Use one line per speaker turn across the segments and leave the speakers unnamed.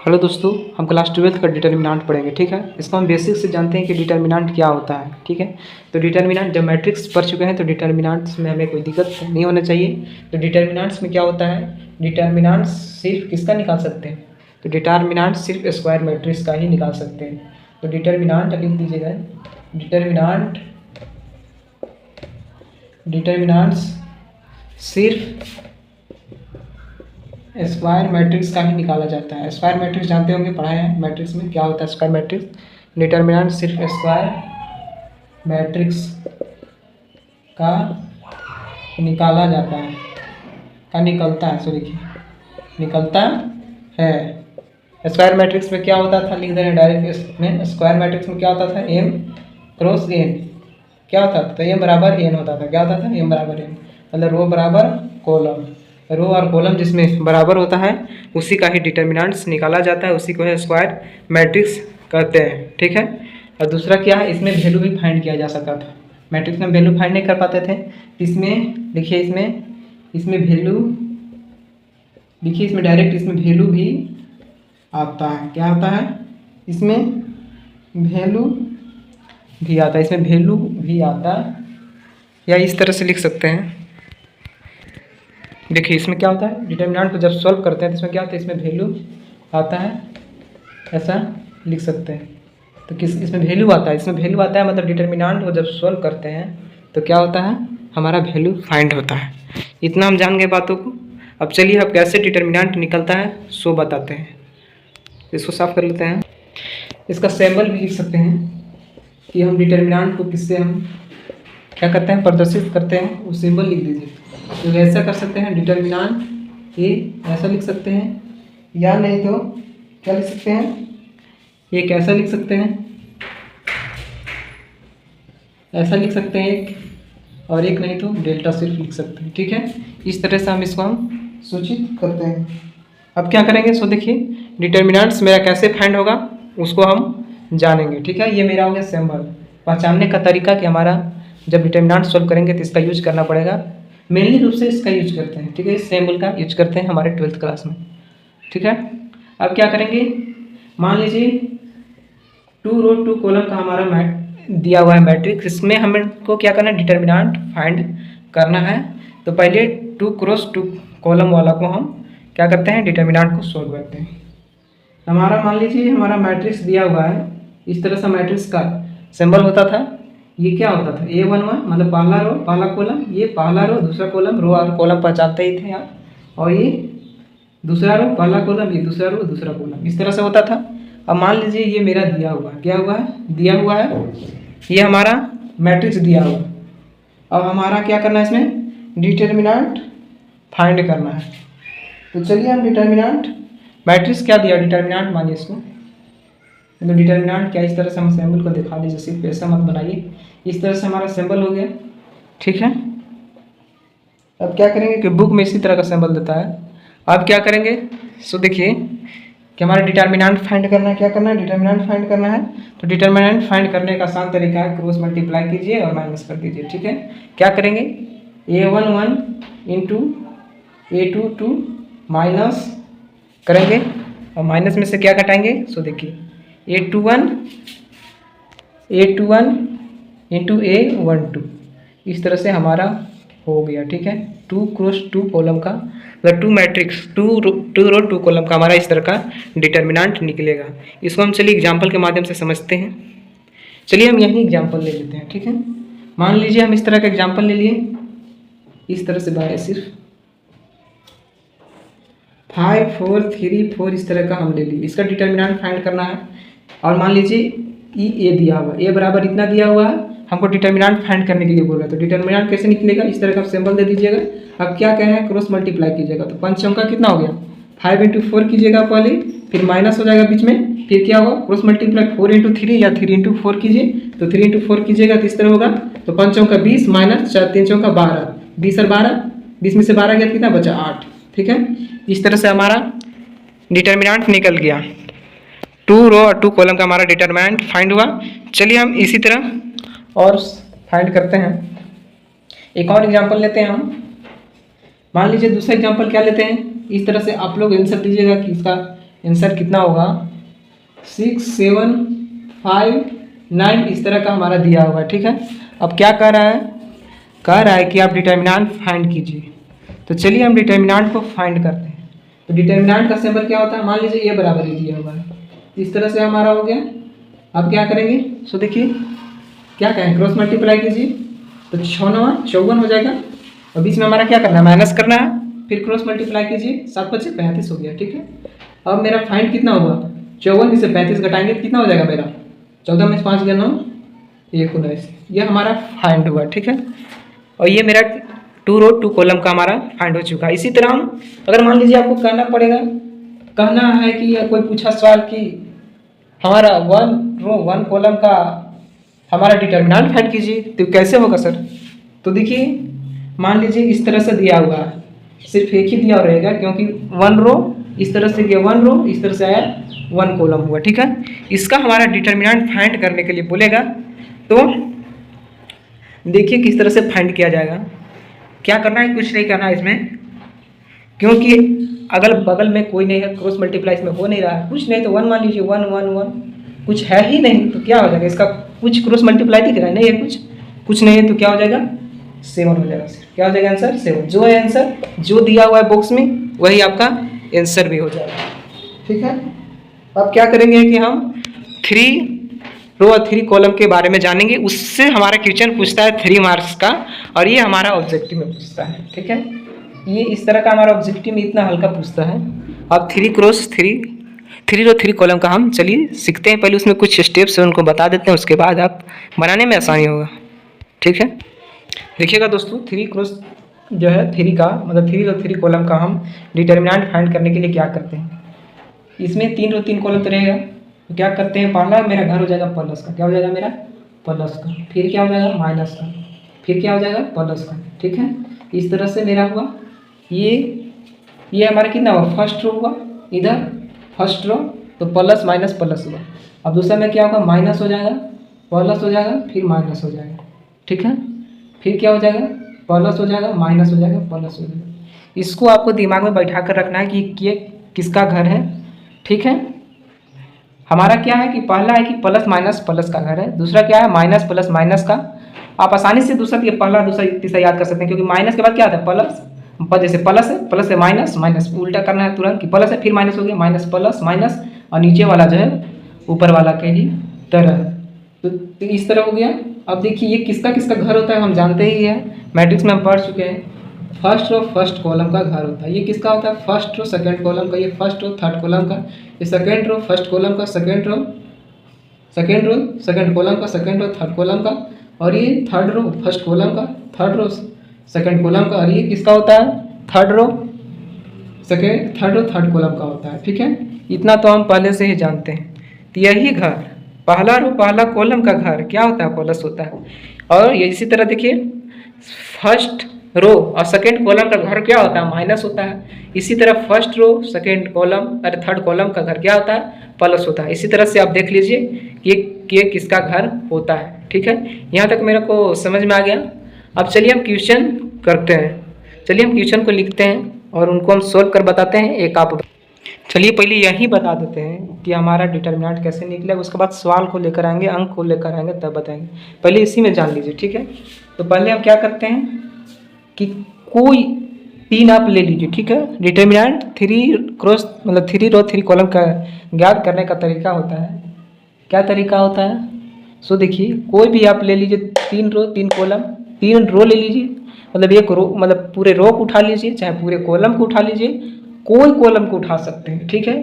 Hello दोस्तों, हम class 12th का डिटर्मिनेंट पढ़ेंगे। ठीक है, इसको हम बेसिक से जानते हैं कि डिटर्मिनेंट क्या होता है। ठीक है, तो डिटर्मिनेंट जब मैट्रिक्स पढ़ चुके हैं तो डिटर्मिनेंट्स में हमें कोई दिक्कत नहीं होना चाहिए। तो डिटर्मिनेंट्स में क्या होता है, डिटर्मिनेंट्स सिर्फ किसका निकाल सकते हैं, तो डिटर्मिनेंट सिर्फ स्क्वायर मैट्रिक्स का ही निकाल सकते हैं। तो डिटर्मिनेंट लिख दीजिएगा, डिटर्मिनेंट्स सिर्फ स्क्वायर मैट्रिक्स का ही निकाला जाता है। स्क्वायर मैट्रिक्स जानते होंगे, पढ़ाए हैं मैट्रिक्स में, क्या होता है स्क्वायर मैट्रिक्स। डिटर्मिनेंट सिर्फ स्क्वायर मैट्रिक्स का निकाला जाता है, का निकलता है, सॉरी निकलता है। स्क्वायर मैट्रिक्स में क्या होता था, लिख दे रहे हैं डायरेक्ट इसमें। स्क्वायर मैट्रिक्स में क्या होता था, m क्रॉस n क्या होता था, तो m बराबर n होता था। क्या होता था, m बराबर n, मतलब रो बराबर कॉलम। रो और कॉलम जिसमें बराबर होता है उसी का ही डिटर्मिनेंट्स निकाला जाता है, उसी को है स्क्वायर मैट्रिक्स कहते हैं। ठीक है, और दूसरा क्या है, इसमें वैल्यू भी फाइंड किया जा सकता था। मैट्रिक्स में वैल्यू फाइंड नहीं कर पाते थे, इसमें देखिए, इसमें वैल्यू देखिए, इसमें डायरेक्ट इसमें वैल्यू भी आता है। क्या आता है, इसमें वैल्यू भी आता है, इसमें वैल्यू भी आता है, या इस तरह से लिख सकते हैं। देखिए इसमें क्या होता है, डिटर्मिनेंट को जब सॉल्व करते हैं तो इसमें क्या होता है, इसमें वैल्यू आता है, ऐसा लिख सकते हैं। तो किस इसमें वैल्यू आता है, इसमें वैल्यू आता है, मतलब डिटर्मिनेंट को जब सॉल्व करते हैं तो क्या होता है, हमारा वैल्यू फाइंड होता है। इतना हम जान गए बातों को। अब चलिए, अब कैसे डिटर्मिनेंट निकलता है सो बताते हैं। इसको साफ कर लेते हैं। इसका सिंबल भी लिख सकते हैं कि हम डिटर्मिनेंट को किससे हम क्या करते हैं, प्रदर्शित करते हैं, वो सिंबल लिख दीजिए। तो ऐसा कर सकते हैं, डिटर्मिनेंट ये ऐसा लिख सकते हैं, या नहीं तो क्या लिख सकते हैं, ये कैसा लिख सकते हैं, ऐसा लिख सकते हैं एक, और एक नहीं तो डेल्टा सिर्फ लिख सकते हैं। ठीक है, इस तरह से हम इसको हम सूचित करते हैं। अब क्या करेंगे, सो देखिए डिटर्मिनेंट्स मेरा कैसे फाइंड होगा उसको हम जानेंगे। ठीक है, ये मेरा हो गया सिंबल। पहचानने का तरीका कि हमारा जब डिटर्मिनेंट सॉल्व करेंगे तो इसका यूज करना पड़ेगा, मेनली रूप से इसका यूज करते हैं। ठीक है, इस सिंबल का यूज करते हैं हमारे 12th क्लास में। ठीक है, अब क्या करेंगे, मान लीजिए 2 रो 2 कॉलम का हमारा दिया हुआ है मैट्रिक्स, इसमें हमको क्या करना है, डिटर्मिनेंट फाइंड करना है। तो पहले 2 क्रॉस 2 कॉलम वाला को हम क्या करते हैं, डिटर्मिनेंट को सॉल्व करते हैं। हमारा मान लीजिए हमारा मैट्रिक्स दिया हुआ है, इस तरह से मैट्रिक्स का सिंबल होता था। ये क्या होता था, A11 मतलब पहला रो पहला कॉलम, ये पहला रो दूसरा कॉलम, रो और कॉलम पहचानते ही थे यार, और ये दूसरा रो पहला कॉलम, ये दूसरा रो दूसरा कॉलम, इस तरह से होता था। अब मान लीजिए ये मेरा दिया हुआ है, क्या हुआ है, दिया हुआ है, ये हमारा मैट्रिक्स दिया हुआ। अब हमारा क्या करना है, इसमें डिटर्मिनेंट फाइंड करना है। तो चलिए हम डिटर्मिनेंट, मैट्रिक्स क्या दिया, डिटर्मिनेंट मानिए इसको, तो डिटर्मिनेंट क्या, इस तरह से हम सिंबल को दिखा दीजिए, सिर्फ ऐसा मत बनाइए, इस तरह से हमारा सिंबल हो गया। ठीक है, अब क्या करेंगे कि बुक में इसी तरह का सिंबल देता है। अब क्या करेंगे, सो देखिए कि हमारा डिटर्मिनेंट फाइंड करना है। क्या करना है, डिटर्मिनेंट फाइंड करना है। तो डिटर्मिनेंट फाइंड करने का आसान तरीका है, क्रॉस मल्टीप्लाई कीजिए और माइनस कर दीजिए। ठीक है, क्या करेंगे, A11 इंटू A22 माइनस करेंगे, और माइनस में से क्या घटाएंगे, सो देखिए A21 इंटू A12, इस तरह से हमारा हो गया। ठीक है, 2 क्रॉस 2 कॉलम का, मतलब 2 मैट्रिक्स 2 रो 2 कॉलम का हमारा इस तरह का डिटर्मिनेंट निकलेगा। इसको हम चलिए एग्जाम्पल के माध्यम से समझते हैं। चलिए हम यही एग्जाम्पल ले लेते हैं। ठीक है, मान लीजिए हम इस तरह का एग्जाम्पल ले लिए, इस तरह से बाय सिर्फ 5 4 3 4 इस तरह का हम ले लिए, इसका डिटर्मिनेंट फाइंड करना है। और मान लीजिए ए दिया हुआ, ए बराबर इतना दिया हुआ है, हमको डिटर्मिनेंट फाइंड करने के लिए बोल रहा है। तो डिटर्मिनेंट कैसे निकलेगा, इस तरह का सिंबल दे दीजिएगा। अब क्या कह रहे हैं, क्रॉस मल्टीप्लाई कीजिएगा, तो 5 चौका कितना हो गया, 5 इंटू 4 कीजिएगा पहले, फिर माइनस हो जाएगा बीच में, फिर क्या होगा, क्रॉस मल्टीप्लाई 4 इंटू 3 या 3 इंटू 4 कीजिए, तो 3 इंटू 4 कीजिएगा तो इस तरह होगा। तो 5 चौका 20 माइनस 3 चौका 12, 20 और 12, 20 में से 12 गया कितना बचा, 8। ठीक है, इस तरह से हमारा डिटर्मिनेंट निकल गया। 2 रो और 2 कॉलम का हमारा डिटर्मिनेंट फाइंड हुआ। चलिए हम इसी तरह और फाइंड करते हैं। एक और एग्जांपल लेते हैं हम, मान लीजिए दूसरा एग्जांपल क्या लेते हैं, इस तरह से आप लोग आंसर दीजिएगा कि इसका आंसर कितना होगा 6 7 5 9 इस तरह का हमारा दिया हुआ है। ठीक है, अब क्या कह रहा है कि आप डिटर्मिनेंट फाइंड कीजिए। तो चलिए हम डिटर्मिनेंट को फाइंड करते हैं। तो डिटर्मिनेंट का सिंबल क्या होता है, मान लीजिए ये बराबर ही दिया हुआ है, इस तरह से हमारा हो गया। अब क्या करेंगे, सो देखिए क्या कहें, क्रॉस मल्टीप्लाई कीजिए तो 6 9 54 हो जाएगा, और बीच में हमारा क्या करना है, माइनस करना है, फिर क्रॉस मल्टीप्लाई कीजिए 7 5 35 हो गया। ठीक है, अब मेरा फाइंड कितना हुआ 54 में से 35 घटाएंगे तो कितना हो जाएगा मेरा 14 में 5 गया 9 1 19, ये हमारा फाइंड हुआ। ठीक है, और ये मेरा 2 रो 2 कॉलम का हमारा फाइंड हो चुका है। इसी तरह हम अगर मान लीजिए आपको कहना है कि या कोई पूछा सवाल कि हमारा 1 रो 1 कॉलम का हमारा डिटर्मिनेंट फाइंड कीजिए, तो कैसे होगा सर। तो देखिए मान लीजिए इस तरह से दिया हुआ है, सिर्फ एक ही दिया रहेगा क्योंकि 1 रो इस तरह से गया, 1 रो इस तरह से आया, 1 कॉलम हुआ। ठीक है, इसका हमारा डिटर्मिनेंट फाइंड करने के लिए बोलेगा, तो देखिए किस तरह से फाइंड किया जाएगा। क्या करना है, कुछ नहीं करना है इसमें, क्योंकि अगल बगल में कोई नहीं है, क्रॉस मल्टीप्लाई इसमें हो नहीं रहा है, कुछ नहीं तो 1 मान लीजिए 1 1 1 कुछ है ही नहीं, तो क्या हो जाएगा, इसका कुछ क्रॉस मल्टीप्लाई दिख रहा है, नहीं है कुछ नहीं है, तो क्या हो जाएगा 7 हो जाएगा। क्या हो जाएगा आंसर 7, जो है आंसर जो दिया हुआ है बॉक्स में वही आपका आंसर भी हो जाएगा। ठीक है, अब क्या करेंगे कि हम 3 रो और 3 कॉलम के बारे में जानेंगे, उससे हमारा क्वेश्चन पूछता है 3 मार्क्स का, और ये हमारा ऑब्जेक्टिव में पूछता है। ठीक है, ये इस तरह का हमारा ऑब्जेक्टिव में इतना हल्का पूछता है। अब 3 क्रॉस 3 रो 3 कॉलम का हम चलिए सीखते हैं, पहले उसमें कुछ स्टेप्स हैं उनको बता देते हैं, उसके बाद आप बनाने में आसानी होगा। ठीक है, देखिएगा दोस्तों, 3 क्रॉस जो है 3 का मतलब 3 रो 3 कॉलम का हम डिटर्मिनेंट फाइंड करने के लिए क्या करते हैं, इसमें 3 रो 3 कॉलम तो रहेगा, तो क्या करते हैं, पहला मेरा घर हो जाएगा प्लस का, क्या हो जाएगा मेरा प्लस का, फिर क्या हो जाएगा माइनस का, फिर क्या हो जाएगा प्लस का। ठीक है, इस तरह से मेरा हुआ, ये हमारा कितना हुआ, फर्स्ट रो हुआ, इधर फर्स्ट रो तो प्लस माइनस प्लस हुआ। अब दूसरा में क्या होगा, माइनस हो जाएगा, प्लस हो जाएगा, फिर माइनस हो जाएगा। ठीक है, फिर क्या हो जाएगा, प्लस हो जाएगा, माइनस हो जाएगा, प्लस हो जाएगा। इसको आपको दिमाग में बैठा कर रखना है कि ये किसका घर है। ठीक है, हमारा क्या है कि पहला है कि प्लस माइनस प्लस का घर है, दूसरा क्या है माइनस प्लस माइनस का। आप आसानी से दूसरा ये पहला दूसरा तीसरा याद कर सकते हैं, क्योंकि माइनस के बाद क्या आता है प्लस, जैसे प्लस है, प्लस से माइनस, माइनस उल्टा करना है तुरंत कि प्लस है फिर माइनस हो गया, माइनस प्लस माइनस, और नीचे वाला जो है ऊपर वाला के ही तरह, तो इस तरह हो गया। अब देखिए ये किसका किसका घर होता है हम जानते ही है, मैट्रिक्स में हम पढ़ चुके हैं, फर्स्ट रो फर्स्ट कॉलम का घर होता है। ये किसका होता है, फर्स्ट रो सेकंड कॉलम का, ये फर्स्ट रो थर्ड कॉलम का, ये सेकंड रो फर्स्ट कॉलम का, सेकंड रो सेकंड कॉलम का, सेकंड रो थर्ड कॉलम का, और ये थर्ड रो फर्स्ट कॉलम का, थर्ड रो सेकंड कॉलम का, और ये किसका होता है थर्ड रो थर्ड कॉलम का होता है। ठीक है, इतना तो हम पहले से ही जानते हैं। तो यही घर पहला रो पहला कॉलम का घर क्या होता है, प्लस होता है। और ये इसी तरह देखिए फर्स्ट रो और सेकंड कॉलम का घर क्या होता है, माइनस होता है। इसी तरह फर्स्ट रो सेकंड कॉलम अरे थर्ड कॉलम का घर क्या होता है, प्लस होता है। इसी तरह से आप देख लीजिए कि ये किसका घर होता है। ठीक है, यहाँ तक मेरे को समझ में आ गया। अब चलिए हम क्वेश्चन करते हैं, चलिए हम क्वेश्चन को लिखते हैं और उनको हम सोल्व कर बताते हैं। एक आप चलिए पहले यही बता देते हैं कि हमारा डिटर्मिनेंट कैसे निकलेगा, उसके बाद सवाल को लेकर आएंगे, अंक को लेकर आएंगे, तब बताएंगे। पहले इसी में जान लीजिए। ठीक है, तो पहले हम क्या करते हैं कि कोई 3 आप ले लीजिए। ठीक है, डिटर्मिनेंट 3 क्रॉस मतलब 3 रो 3 कॉलम का ज्ञात करने का तरीका होता है। क्या तरीका होता है, सो देखिए कोई भी आप ले लीजिए 3 रो 3 कॉलम, 3 रो ले लीजिए, मतलब एक रो मतलब पूरे रो को उठा लीजिए, चाहे पूरे कॉलम को उठा लीजिए, कोई कॉलम को उठा सकते हैं। ठीक है,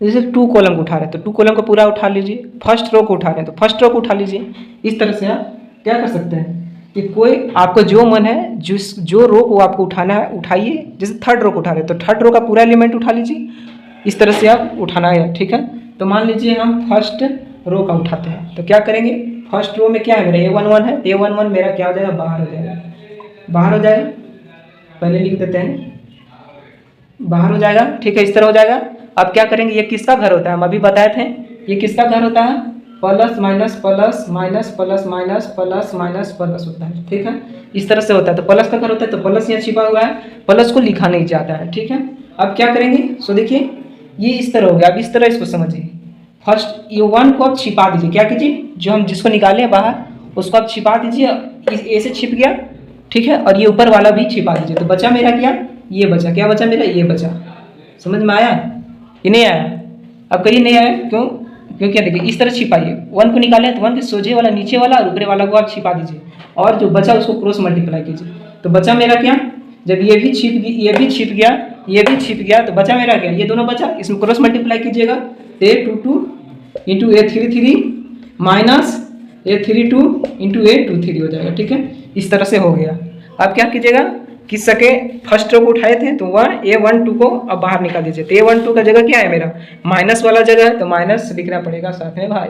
जैसे 2 कॉलम को उठा रहे हैं तो 2 कॉलम को पूरा उठा लीजिए, फर्स्ट रो को उठा रहे हैं तो फर्स्ट रो को उठा लीजिए। इस तरह से आप क्या कर सकते हैं कि कोई आपको जो मन है जो रो को आपको उठाना है उठाइए। जैसे थर्ड रो को उठा रहे हैं तो थर्ड रो का पूरा एलिमेंट उठा लीजिए, इस तरह से आप उठाना है। ठीक है, तो मान लीजिए हम फर्स्ट रो का उठाते हैं तो क्या करेंगे, फर्स्ट रो में क्या है मेरा A11 है, A11 मेरा क्या हो जाएगा, बाहर हो जाएगा, बाहर हो जाएगा, पहले लिख देते हैं बाहर हो जाएगा। ठीक है, इस तरह हो जाएगा। अब क्या करेंगे, ये किसका घर होता है, हम अभी बताए थे ये किसका घर होता है, plus minus plus minus plus minus plus minus plus होता है। ठीक है, इस तरह से होता है। तो प्लस का घर होता है तो प्लस यहाँ छिपा हुआ है, प्लस को लिखा नहीं जाता है। ठीक है, अब क्या करेंगे, सो देखिए ये इस तरह हो गया। अब इस तरह इसको समझिए। फर्स्ट ये 1 को आप छिपा दीजिए। क्या कीजिए, जो हम जिसको निकाले हैं बाहर उसको आप छिपा दीजिए। ए से छिप गया, ठीक है, और ये ऊपर वाला भी छिपा दीजिए। तो बचा मेरा क्या, ये बचा। क्या बचा मेरा, ये बचा। समझ में आया, ये नहीं आया? अब करिए नहीं आया क्यों, क्योंकि देखिए इस तरह छिपाइए। 1 को निकाले तो 1 के सोझे वाला नीचे वाला और ऊपरे वाला को आप छिपा दीजिए, और जो बचा उसको क्रॉस मल्टीप्लाई कीजिए। तो बचा मेरा क्या, जब ये भी छिप गया, ये भी छिप गया, ये भी छिप गया, तो बचा मेरा क्या, ये दोनों बचा। इसमें क्रॉस मल्टीप्लाई कीजिएगा। A22 into A33 minus A32 into A23 हो जाएगा। ठीक है, इस तरह से हो गया। अब क्या कीजिएगा, किस सके फर्स्ट रो को उठाए थे तो A12 को अब बाहर निकाल दीजिए। तो A12 का जगह क्या है मेरा, माइनस वाला जगह है, तो माइनस लिखना पड़ेगा साथ में भाई,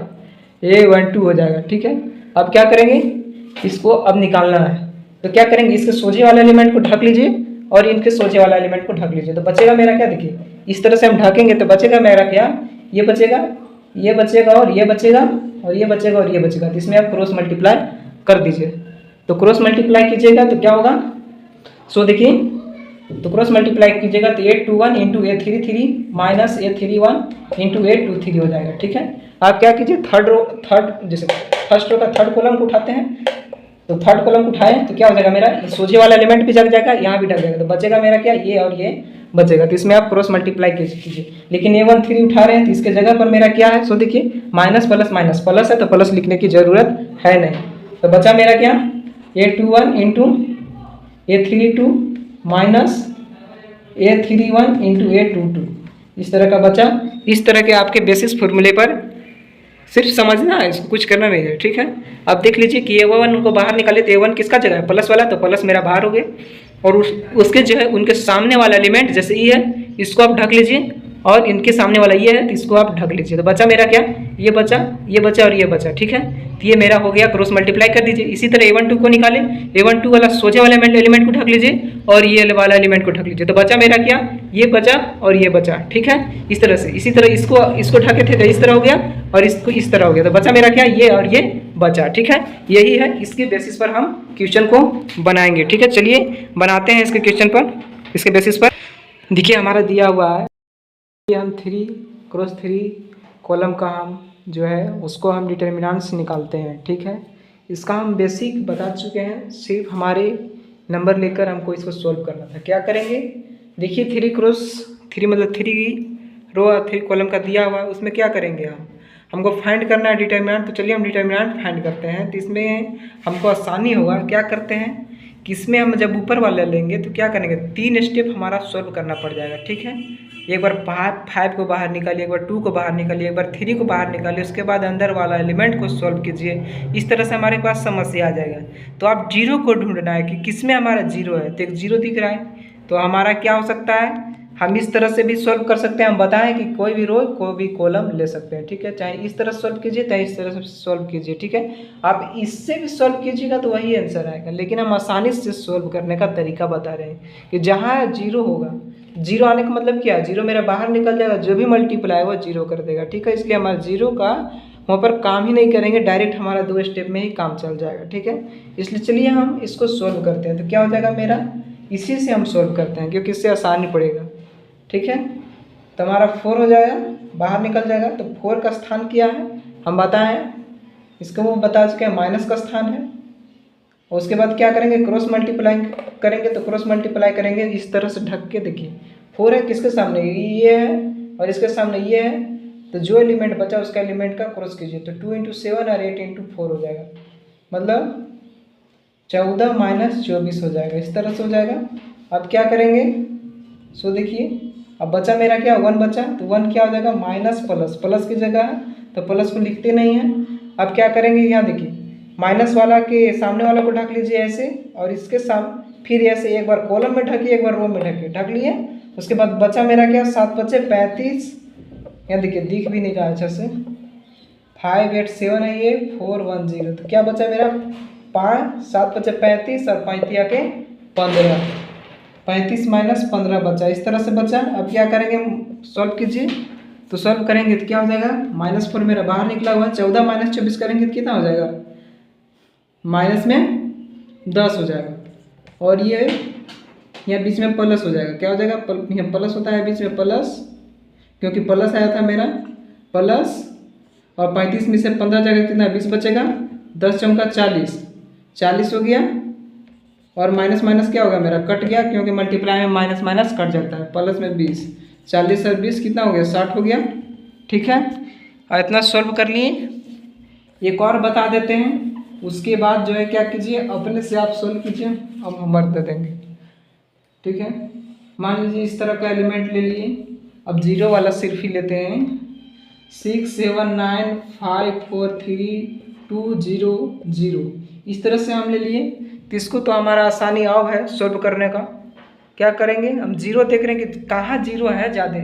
A12 हो जाएगा। ठीक है, अब क्या करेंगे, इसको अब निकालना है। तो क्या करेंगे, इसके सोझे वाले एलिमेंट को ढक लीजिए और इनके सोझे वाला एलिमेंट को ढक लीजिए। तो बचेगा मेरा क्या, देखिए इस तरह से हम ढकेंगे तो बचेगा मेरा क्या, ये बचेगा, ये बचेगा और ये बचेगा और ये बचेगा और ये बचेगा। तो इसमें आप क्रॉस मल्टीप्लाई कर दीजिए। तो क्रॉस मल्टीप्लाई कीजिएगा तो क्या होगा, सो देखिए, तो क्रॉस मल्टीप्लाई कीजिएगा तो A21 into A33 minus A31 into A23 हो जाएगा। ठीक है, आप क्या कीजिए, थर्ड जैसे फर्स्ट रो का थर्ड कॉलम को उठाते हैं, तो थर्ड कॉलम उठाए तो क्या हो जाएगा मेरा, सोझे वाला एलिमेंट भी जग जाएगा, यहाँ भी ढक जाएगा। तो बचेगा मेरा क्या, ये और ये बचेगा। तो इसमें आप क्रॉस मल्टीप्लाई कीजिए। लेकिन A13 उठा रहे हैं तो इसके जगह पर मेरा क्या है, सो देखिए माइनस प्लस माइनस प्लस है, तो प्लस लिखने की जरूरत है नहीं। तो बचा मेरा क्या, A21 into A32 minus A31 into A22, इस तरह का बचा। इस तरह के आपके बेसिस फॉर्मूले पर सिर्फ समझना है, इसको कुछ करना नहीं है। ठीक है, अब देख लीजिए कि A1 को बाहर निकाले तो A1 किसका जगह है, प्लस वाला, तो प्लस मेरा बाहर हो गया। और उसके जो है उनके सामने वाला एलिमेंट जैसे ये है, इसको आप ढक लीजिए, और इनके सामने वाला ये है तो इसको आप ढक लीजिए। तो बचा मेरा क्या, ये बचा, ये बचा और ये बचा। ठीक है, तो ये मेरा हो गया, क्रॉस मल्टीप्लाई कर दीजिए। इसी तरह A12 को निकाले, A12 वाला सोचे वाला एलिमेंट को ढक लीजिए और ये वाला एलिमेंट को ढक लीजिए। तो बचा मेरा क्या, ये बचा और ये बचा। ठीक है, इस तरह से, इसी तरह इसको ढके थे तो इस तरह हो गया और इसको इस तरह हो गया। तो बचा मेरा क्या, ये और ये बचा। ठीक है, यही है, इसके बेसिस पर हम क्वेश्चन को बनाएंगे। ठीक है, चलिए बनाते हैं इसके क्वेश्चन पर, इसके बेसिस पर। देखिए हमारा दिया हुआ है, ये हम 3 क्रॉस 3 कॉलम का हम जो है उसको हम डिटर्मिनेंट्स निकालते हैं। ठीक है, इसका हम बेसिक बता चुके हैं, सिर्फ हमारे नंबर लेकर हमको इसको सॉल्व करना था। क्या करेंगे, देखिए 3 क्रॉस 3 मतलब 3 रो और 3 कॉलम का दिया हुआ है, उसमें क्या करेंगे हमको फाइंड करना है डिटर्मिनेंट। तो चलिए हम डिटर्मिनेंट फाइंड करते हैं। तो इसमें हमको आसानी होगा, क्या करते हैं कि इसमें हम जब ऊपर वाला लेंगे तो क्या करेंगे, 3 स्टेप हमारा सॉल्व करना पड़ जाएगा। ठीक है, एक बार 5 को बाहर निकालिए, एक बार 2 को बाहर निकालिए, एक बार 3 को बाहर निकालिए, उसके बाद अंदर वाला एलिमेंट को सॉल्व कीजिए। इस तरह से हमारे पास समस्या आ जाएगा। तो आप जीरो को ढूंढना है कि किस में हमारा जीरो है। तो एक जीरो दिख रहा है, तो हमारा क्या हो सकता है, हम इस तरह से भी सॉल्व कर सकते हैं। हम बताएं कि कोई भी रो कोई भी कॉलम ले सकते हैं। ठीक है, चाहे इस तरह सॉल्व कीजिए चाहे इस तरह से सॉल्व कीजिए। ठीक है, आप इससे भी सॉल्व कीजिएगा तो वही आंसर आएगा, लेकिन हम आसानी से सॉल्व करने का तरीका बता रहे हैं कि जहाँ जीरो होगा, जीरो आने का मतलब क्या, जीरो मेरा बाहर निकल जाएगा, जो भी मल्टीप्लाई वो जीरो कर देगा। ठीक है, इसलिए हमारा जीरो का वहाँ पर काम ही नहीं करेंगे, डायरेक्ट हमारा 2 स्टेप में ही काम चल जाएगा। ठीक है, इसलिए चलिए हम इसको सॉल्व करते हैं। तो क्या हो जाएगा मेरा, इसी से हम सॉल्व करते हैं क्योंकि इससे आसानी पड़ेगा। ठीक है, तो हमारा 4 हो जाएगा, बाहर निकल जाएगा। तो 4 का स्थान क्या है हम बताएं, इसको वो बता चुके हैं, माइनस का स्थान है। और उसके बाद क्या करेंगे, क्रॉस मल्टीप्लाई करेंगे। तो क्रॉस मल्टीप्लाई करेंगे इस तरह से ढक के, देखिए 4 है, किसके सामने ये है और इसके सामने ये है, तो जो एलिमेंट बचा उसका एलिमेंट का क्रॉस कीजिए। तो 2 इंटू 7 और 8 इंटू 4 हो जाएगा, मतलब 14 माइनस 24 हो जाएगा। इस तरह से हो जाएगा। अब क्या करेंगे, सो देखिए अब बचा मेरा क्या, 1 बचा। तो 1 क्या हो जाएगा, माइनस प्लस, प्लस की जगह है तो प्लस को लिखते नहीं हैं। अब क्या करेंगे, यहाँ देखिए माइनस वाला के सामने वाला को ढक लीजिए ऐसे, और इसके सामने फिर ऐसे एक बार कॉलम में ढकिए, एक बार रो में ढकिए, ढक लिए। उसके बाद बचा मेरा क्या, 7 बचे 35, यहाँ देखिए दिख भी नहीं रहा अच्छा से, 5 8 7 है ये, 4 1 0। तो क्या बचा मेरा, 5 7 बचे 35 और 5 के 15, 35 माइनस 15 बचा, इस तरह से बचा। अब क्या करेंगे, सॉल्व कीजिए। तो सॉल्व करेंगे तो क्या हो जाएगा, -4 मेरा बाहर निकला हुआ है, 14 माइनस 24 करेंगे तो कितना हो जाएगा, माइनस में 10 हो जाएगा। और ये यहाँ बीच में प्लस हो जाएगा, क्या हो जाएगा, यहाँ प्लस होता है बीच में प्लस, क्योंकि प्लस आया था मेरा, प्लस और 35 में से 15 जाएगा कितना, 20 बचेगा, 10 चौका 40, 40 हो गया। और माइनस माइनस क्या होगा मेरा, कट गया, क्योंकि मल्टीप्लाई में माइनस माइनस कट जाता है। प्लस में 20, 40 और 20 कितना हो गया, 60 हो गया। ठीक है, और इतना सॉल्व कर लिए। एक और बता देते हैं, उसके बाद जो है क्या कीजिए, अपने से आप सॉल्व कीजिए, हम होमवर्क दे देंगे। ठीक है, मान लीजिए इस तरह का एलिमेंट ले लिए। अब जीरो वाला सिर्फ ही लेते हैं, 6 7 9 5 4 3 2 0 0, इस तरह से हम ले लिए। तो इसको तो हमारा आसानी अब है सॉल्व करने का। क्या करेंगे, हम जीरो देख रहे हैं कि कहाँ जीरो है ज़्यादा,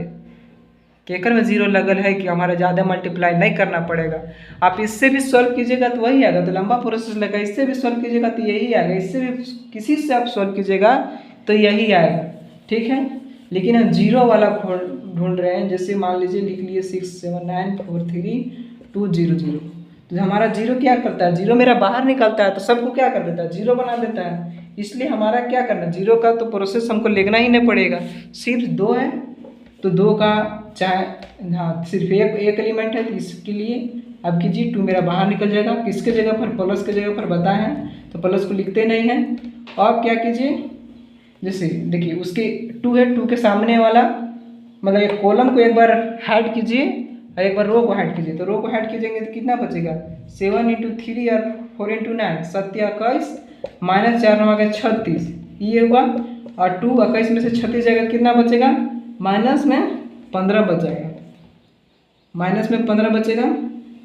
केकर में जीरो लगल है कि हमारा ज़्यादा मल्टीप्लाई नहीं करना पड़ेगा। आप इससे भी सॉल्व कीजिएगा तो वही आएगा, तो लंबा प्रोसेस लगेगा। इससे भी सॉल्व कीजिएगा तो यही आएगा, इससे भी किसी से आप सॉल्व कीजिएगा तो यही आएगा। ठीक है, लेकिन हम जीरो वाला ढूंढ रहे हैं। जैसे मान लीजिए लिख लिए 6 7 9 4 3 2 0 0, तो हमारा जीरो क्या करता है, जीरो मेरा बाहर निकलता है तो सबको क्या कर देता है, जीरो बना देता है। इसलिए हमारा क्या करना, जीरो का तो प्रोसेस हमको लिखना ही नहीं पड़ेगा। सिर्फ दो है तो दो का चाहे, हाँ सिर्फ एक एलिमेंट है, तो इसके लिए अब कीजिए, टू मेरा बाहर निकल जाएगा। किसके जगह पर, प्लस के जगह पर बताए हैं तो प्लस को लिखते नहीं हैं। और क्या कीजिए, जैसे देखिए उसके टू है, टू के सामने वाला मतलब एक कॉलम को एक बार हाइड कीजिए और एक बार रो को हाइड कीजिए। तो रो को हाइड कीजिएंगे तो कितना बचेगा, 7 × 3 और 4 × 9 7 21, माइनस 4 9 36, ये हुआ। और 2 21 में से 36 जाएगा, कितना बचेगा, माइनस में 15 बच जाएगा, माइनस में 15 बचेगा।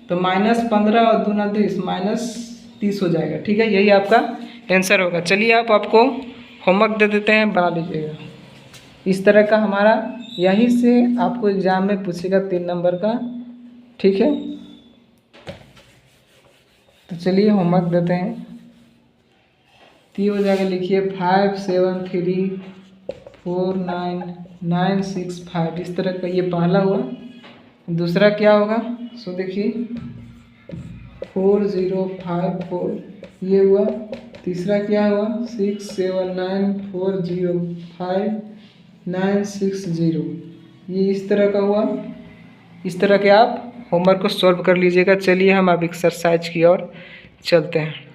तो -15 और 2 × 30 -30 हो जाएगा। ठीक है, यही आपका आंसर होगा। चलिए आपको होमवर्क दे देते हैं, बना लीजिएगा। इस तरह का हमारा यहीं से आपको एग्ज़ाम में पूछेगा 3 नंबर का। ठीक है, तो चलिए होमवर्क देते हैं। तो हो जाएगा, लिखिए 5 7 3 4 9 9 6 5, इस तरह का ये पहला हुआ। दूसरा क्या होगा, सो देखिए 4 0 5 4, ये हुआ। तीसरा क्या हुआ, 6 7 9 4 0 5 9 6 0, ये इस तरह का हुआ। इस तरह के आप होमवर्क को सॉल्व कर लीजिएगा। चलिए हम अब एक्सरसाइज की ओर चलते हैं।